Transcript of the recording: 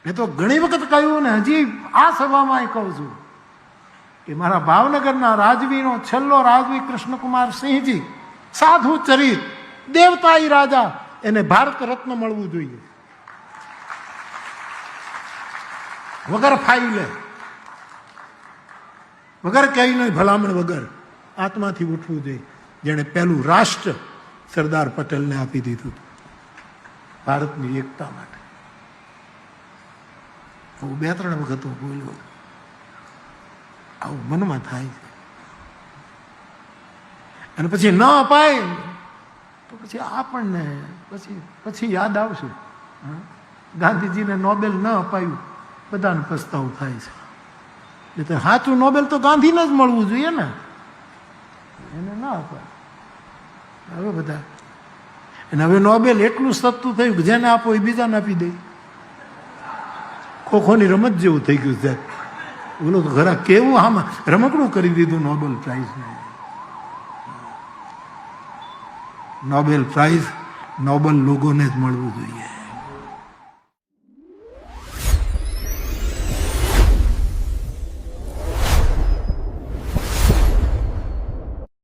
મેં તો ઘણી વખત કહ્યું ને હજી આ સભામાં કહું છું કે મારા ભાવનગરના રાજવીનો છેલ્લો રાજવી કૃષ્ણકુમાર સિંહજી, સાધુ ચરિત, દેવતાઈ રાજા, એને ભારત રત્ન મળવું જોઈએ વગર ફાઇલે, વગર કઈ નહીં, ભલામણ વગર આત્માથી ઉઠવું જોઈએ. જેણે પહેલું રાષ્ટ્ર સરદાર પટેલને આપી દીધું ભારતની એકતા માટે. હું 2-3 વખત હું બોલ્યો, આવું મનમાં થાય છે. અને પછી ન અપાય તો પછી આપણને પછી યાદ આવશે ગાંધીજીને નોબેલ ન અપાયું, બધાને પસ્તાવો થાય છે. એટલે સાચું નોબેલ તો ગાંધીને જ મળવું જોઈએ ને, એને ના અપાય. હવે બધા અને હવે નોબેલ એટલું સસ્તું થયું કે જેને આપો એ બીજાને આપી દે. ખોખોની રમત જેવું થઈ ગયું છે. બોલો તો ખરા, કેવું આમાં રમકડું કરી દીધું નોબેલ પ્રાઇઝને. નોબેલ પ્રાઇઝ નોબલ લોકોને જ મળવું જોઈએ.